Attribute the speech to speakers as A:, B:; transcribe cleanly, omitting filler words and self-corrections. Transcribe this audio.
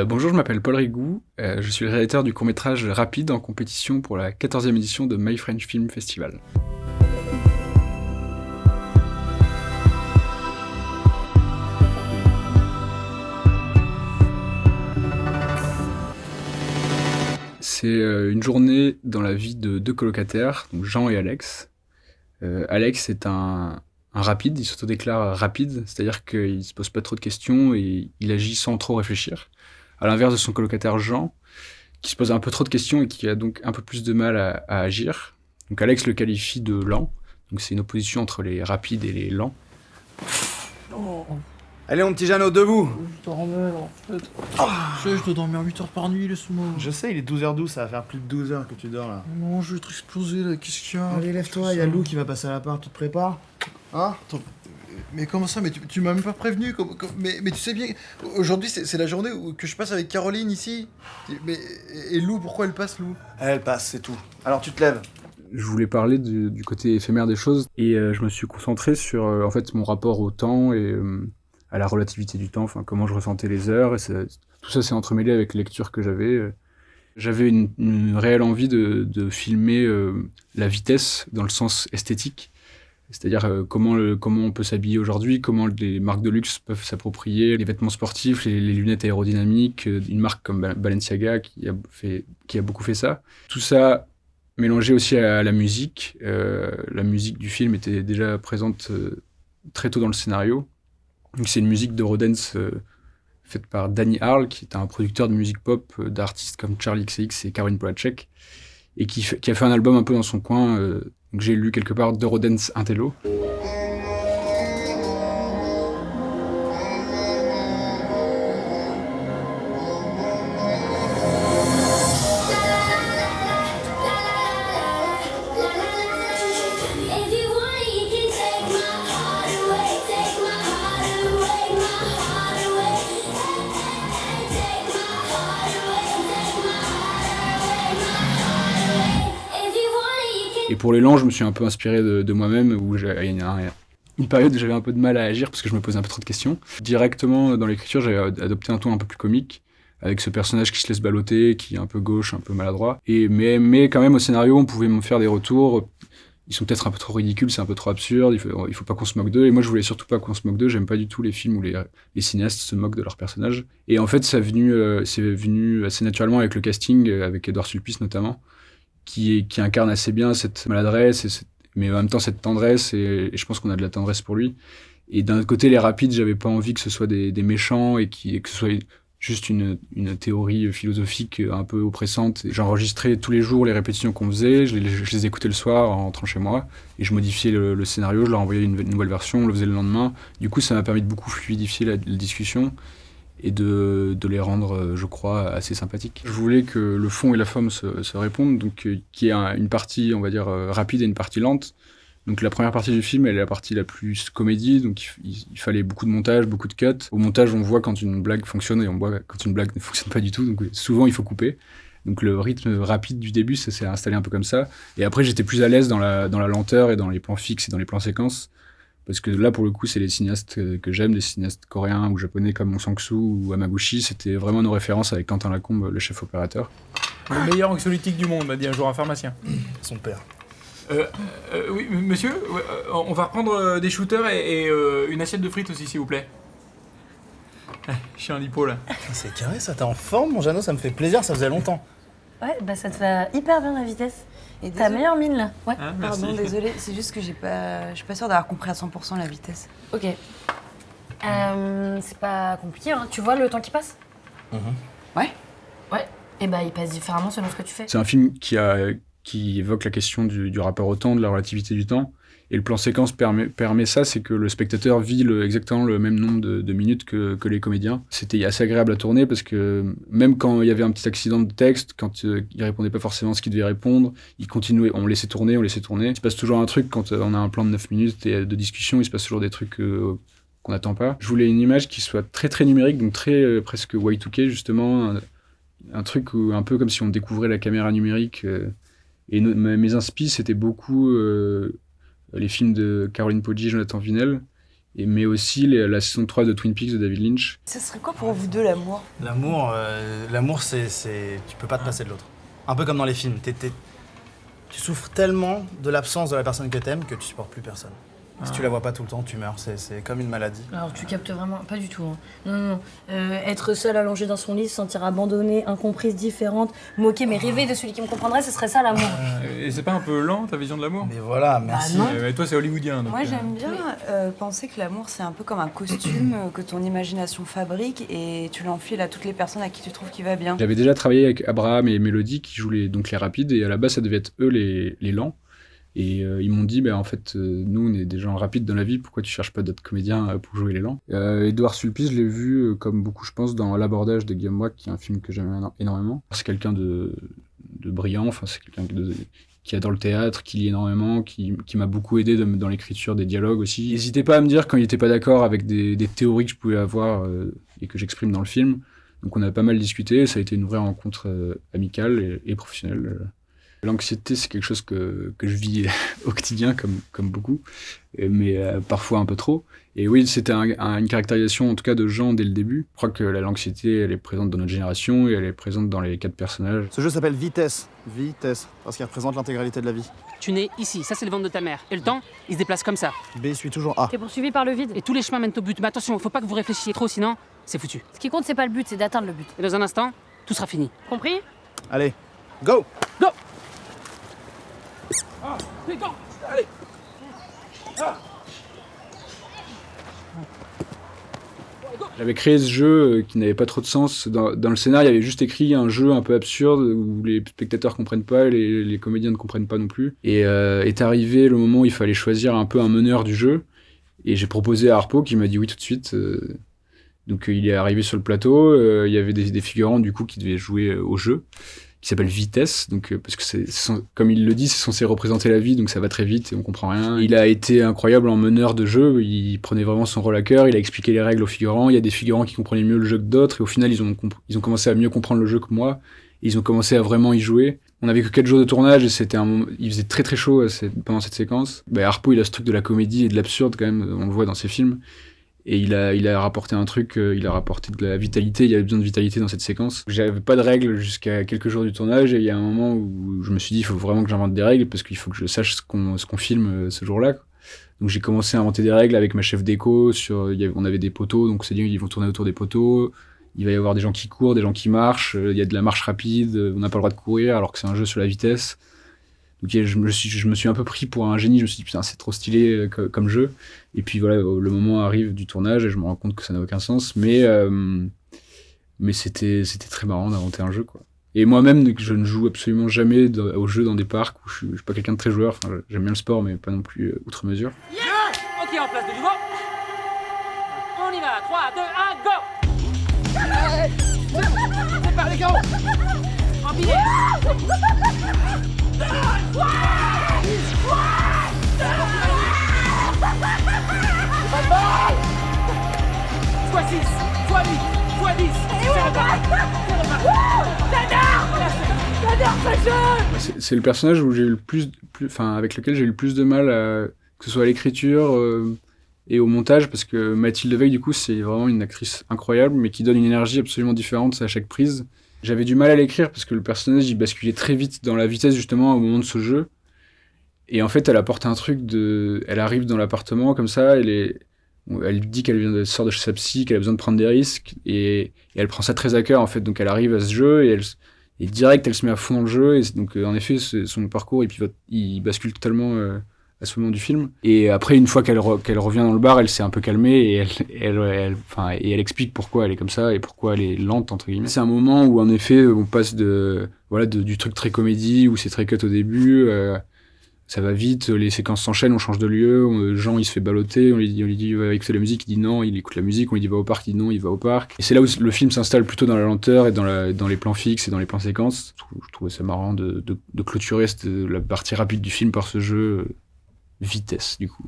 A: Bonjour, je m'appelle Paul Rigou, je suis le réalisateur du court-métrage Rapide en compétition pour la 14e édition de My French Film Festival. C'est une journée dans la vie de deux colocataires, donc Jean et Alex. Alex est un rapide, il s'autodéclare rapide, c'est-à-dire qu'il ne se pose pas trop de questions et il agit sans trop réfléchir. À l'inverse de son colocataire Jean, qui se pose un peu trop de questions et qui a donc un peu plus de mal à agir. Donc Alex le qualifie de lent, donc c'est une opposition entre les rapides et les lents.
B: Oh,
C: Allez mon petit Jeannot, debout.
B: je dormais en fait. Tu sais, je dois dormir 8 heures par nuit, laisse-moi.
C: Je sais, il est 12h12, ça va faire plus de 12 heures que tu dors là.
B: Non, je vais être explosé là, qu'est-ce qu'il y a?
C: Allez, lève-toi, il y a Lou qui va passer à l'appart, tu te prépares? Hein?
B: Attends, mais comment ça? Mais tu m'as même pas prévenu. Mais tu sais bien, aujourd'hui c'est la journée que je passe avec Caroline ici. Mais et Lou, pourquoi elle passe, Lou?
C: Elle passe, c'est tout. Alors tu te lèves.
A: Je voulais parler du côté éphémère des choses et je me suis concentré sur en fait mon rapport au temps et à la relativité du temps, enfin comment je ressentais les heures, et tout ça s'est entremêlé avec les lectures que j'avais. J'avais une réelle envie de filmer la vitesse dans le sens esthétique, c'est-à-dire comment on peut s'habiller aujourd'hui, comment les marques de luxe peuvent s'approprier les vêtements sportifs, les lunettes aérodynamiques, une marque comme Balenciaga qui a beaucoup fait ça. Tout ça mélangé aussi à la musique. La musique du film était déjà présente très tôt dans le scénario. Donc c'est une musique d'Eurodance faite par Danny Harle, qui est un producteur de musique pop d'artistes comme Charlie XCX et Caroline Polachek, et qui a fait un album un peu dans son coin, que j'ai lu quelque part, d'Eurodance Intello. Et pour l'élan, je me suis un peu inspiré de moi-même, où il y a une période où j'avais un peu de mal à agir parce que je me posais un peu trop de questions. Directement dans l'écriture, j'ai adopté un ton un peu plus comique, avec ce personnage qui se laisse balloter, qui est un peu gauche, un peu maladroit. Mais quand même, au scénario, on pouvait me faire des retours. Ils sont peut-être un peu trop ridicules, c'est un peu trop absurde, il faut pas qu'on se moque d'eux. Et moi, je voulais surtout pas qu'on se moque d'eux. J'aime pas du tout les films où les cinéastes se moquent de leurs personnages. Et en fait, c'est venu assez naturellement avec le casting, avec Édouard Sulpice notamment, qui incarne assez bien cette maladresse, mais en même temps cette tendresse, et je pense qu'on a de la tendresse pour lui. Et d'un autre côté, les rapides, j'avais pas envie que ce soit des méchants et que ce soit juste une théorie philosophique un peu oppressante. J'enregistrais tous les jours les répétitions qu'on faisait, je les écoutais le soir en rentrant chez moi, et je modifiais le scénario, je leur envoyais une nouvelle version, on le faisait le lendemain. Du coup, ça m'a permis de beaucoup fluidifier la discussion et de les rendre, je crois, assez sympathiques. Je voulais que le fond et la forme se répondent, donc qu'il y ait une partie, on va dire, rapide et une partie lente. Donc la première partie du film, elle est la partie la plus comédie, donc il fallait beaucoup de montage, beaucoup de cuts. Au montage, on voit quand une blague fonctionne et on voit quand une blague ne fonctionne pas du tout, donc souvent il faut couper. Donc le rythme rapide du début, ça s'est installé un peu comme ça. Et après, j'étais plus à l'aise dans la lenteur et dans les plans fixes et dans les plans séquences. Parce que là, pour le coup, c'est les cinéastes que j'aime, des cinéastes coréens ou japonais comme Won Sang-soo ou Hamaguchi. C'était vraiment nos références avec Quentin Lacombe, le chef opérateur.
D: Le meilleur anxiolytique du monde, m'a dit un jour un pharmacien.
C: Son père.
D: Oui, monsieur, on va reprendre des shooters et une assiette de frites aussi, s'il vous plaît. Je suis un lipo, là.
C: C'est carré ça, t'es en forme mon Jeannot, ça me fait plaisir, ça faisait longtemps.
E: Ouais, bah ça te va hyper bien la vitesse.
F: Et
E: T'as
F: désolé-
E: meilleure mine là. Ouais.
D: Hein, merci.
F: Pardon, désolé, c'est juste que je suis pas sûre d'avoir compris à 100% la vitesse.
E: Ok. C'est pas compliqué, hein. Tu vois le temps qui passe?
F: Ouais.
E: Ouais. Et bah il passe différemment selon ce que tu fais.
A: C'est un film qui évoque la question du rapport au temps, de la relativité du temps. Et le plan séquence permet ça, c'est que le spectateur vit exactement le même nombre de minutes que les comédiens. C'était assez agréable à tourner parce que même quand il y avait un petit accident de texte, quand il répondait pas forcément ce qu'il devait répondre, il continuait, on laissait tourner. Il se passe toujours un truc quand on a un plan de 9 minutes et de discussion, il se passe toujours des trucs qu'on n'attend pas. Je voulais une image qui soit très très numérique, donc très presque Y2K justement, un truc un peu comme si on découvrait la caméra numérique. Et mes inspi, c'était beaucoup les films de Caroline Poggi et Jonathan Vinel, mais aussi la saison 3 de Twin Peaks de David Lynch.
F: Ce serait quoi pour vous deux l'amour?
C: L'amour, c'est... Tu peux pas te passer de l'autre. Un peu comme dans les films. Tu souffres tellement de l'absence de la personne que t'aimes que tu supportes plus personne. Si tu la vois pas tout le temps, tu meurs. C'est comme une maladie.
E: Alors tu captes vraiment pas du tout. Hein. Non. Être seule allongée dans son lit, se sentir abandonnée, incomprise, différente, moquée, mais rêver de celui qui me comprendrait, ce serait ça l'amour.
D: Et c'est pas un peu lent ta vision de l'amour?
C: Mais voilà, merci.
E: non.
D: Mais toi c'est hollywoodien. Donc,
F: Moi j'aime bien penser que l'amour c'est un peu comme un costume que ton imagination fabrique et tu l'enfiles à toutes les personnes à qui tu trouves qu'il va bien.
A: J'avais déjà travaillé avec Abraham et Mélodie qui jouent les rapides, et à la base ça devait être eux les lents. Et ils m'ont dit, en fait, nous, on est des gens rapides dans la vie, pourquoi tu cherches pas d'autres comédiens pour jouer les lents? Édouard Sulpice, je l'ai vu, comme beaucoup, je pense, dans L'Abordage de Guillaume Wack, qui est un film que j'aime énormément. C'est quelqu'un de brillant, enfin, c'est quelqu'un qui adore le théâtre, qui lit énormément, qui m'a beaucoup aidé dans l'écriture des dialogues aussi. N'hésitez pas à me dire quand il était pas d'accord avec des théories que je pouvais avoir et que j'exprime dans le film. Donc on a pas mal discuté, ça a été une vraie rencontre amicale et professionnelle. L'anxiété, c'est quelque chose que je vis au quotidien, comme beaucoup, mais parfois un peu trop. Et oui, c'était une caractérisation, en tout cas, de Jean dès le début. Je crois que l'anxiété, elle est présente dans notre génération et elle est présente dans les 4 personnages.
G: Ce jeu s'appelle Vitesse. Vitesse, parce qu'il représente l'intégralité de la vie.
H: Tu nais ici, ça c'est le ventre de ta mère. Et le temps, il se déplace comme ça.
G: B suit toujours A.
E: T'es poursuivi par le vide.
H: Et tous les chemins mènent au but. Mais attention, faut pas que vous réfléchissiez trop, sinon c'est foutu.
E: Ce qui compte, c'est pas le but, c'est d'atteindre le but.
H: Et dans un instant, tout sera fini.
E: Compris?
G: Allez, go!
H: Go!
A: J'avais créé ce jeu qui n'avait pas trop de sens. Dans le scénario, il y avait juste écrit un jeu un peu absurde où les spectateurs comprennent pas, les comédiens ne comprennent pas non plus. Et est arrivé le moment où il fallait choisir un peu un meneur du jeu. Et j'ai proposé à Harpo qui m'a dit oui tout de suite. Donc il est arrivé sur le plateau. Il y avait des figurants du coup qui devaient jouer au jeu, qui s'appelle Vitesse, donc parce que comme il le dit, c'est censé représenter la vie, donc ça va très vite et on comprend rien. Il a été incroyable en meneur de jeu, il prenait vraiment son rôle à cœur, il a expliqué les règles aux figurants, il y a des figurants qui comprenaient mieux le jeu que d'autres, et au final ils ont commencé à mieux comprendre le jeu que moi, et ils ont commencé à vraiment y jouer. On avait que 4 jours de tournage et il faisait très très chaud pendant cette séquence. Harpo, il a ce truc de la comédie et de l'absurde quand même, on le voit dans ses films. Et il a rapporté un truc, il a rapporté de la vitalité, il y avait besoin de vitalité dans cette séquence. J'avais pas de règles jusqu'à quelques jours du tournage, et il y a un moment où je me suis dit, il faut vraiment que j'invente des règles, parce qu'il faut que je sache ce qu'on filme ce jour-là. Donc j'ai commencé à inventer des règles avec ma chef déco, on avait des poteaux, donc c'est dit ils vont tourner autour des poteaux, il va y avoir des gens qui courent, des gens qui marchent, il y a de la marche rapide, on n'a pas le droit de courir alors que c'est un jeu sur la vitesse. Donc je me suis un peu pris pour un génie, je me suis dit putain c'est trop stylé comme jeu. Et puis voilà, le moment arrive du tournage et je me rends compte que ça n'a aucun sens, mais c'était très marrant d'inventer un jeu quoi. Et moi-même, je ne joue absolument jamais au jeu dans des parcs où je suis pas quelqu'un de très joueur, enfin, j'aime bien le sport mais pas non plus outre mesure.
H: Yeah! Ok, en place de nouveau. On y va, 3, 2, 1, go!
G: C'est par les gars!
H: Empilez! Fois 6, fois 8, fois 10.
A: C'est le personnage où j'ai eu le plus, avec lequel j'ai eu le plus de mal, que ce soit à l'écriture et au montage, parce que Mathilde Veil, du coup, c'est vraiment une actrice incroyable, mais qui donne une énergie absolument différente à chaque prise. J'avais du mal à l'écrire parce que le personnage, il basculait très vite dans la vitesse, justement, au moment de ce jeu. Et en fait, elle apporte un truc elle arrive dans l'appartement, comme ça, elle dit qu'elle sort de chez sa psy, qu'elle a besoin de prendre des risques, et elle prend ça très à cœur, en fait. Donc elle arrive à ce jeu, et direct, elle se met à fond dans le jeu, et donc en effet, son parcours, il bascule totalement à ce moment du film. Et après, une fois qu'elle revient dans le bar, elle s'est un peu calmée, et elle explique pourquoi elle est comme ça, et pourquoi elle est lente, entre guillemets. C'est un moment où, en effet, on passe du truc très comédie, où c'est très cut au début, ça va vite, les séquences s'enchaînent, on change de lieu, Jean il se fait balloter, on lui dit va écouter la musique, il dit non, il écoute la musique, on lui dit va au parc, il dit non, il va au parc. Et c'est là où le film s'installe plutôt dans la lenteur et dans les plans fixes et dans les plans séquences. Je trouvais ça marrant de clôturer la partie rapide du film par ce jeu vitesse du coup.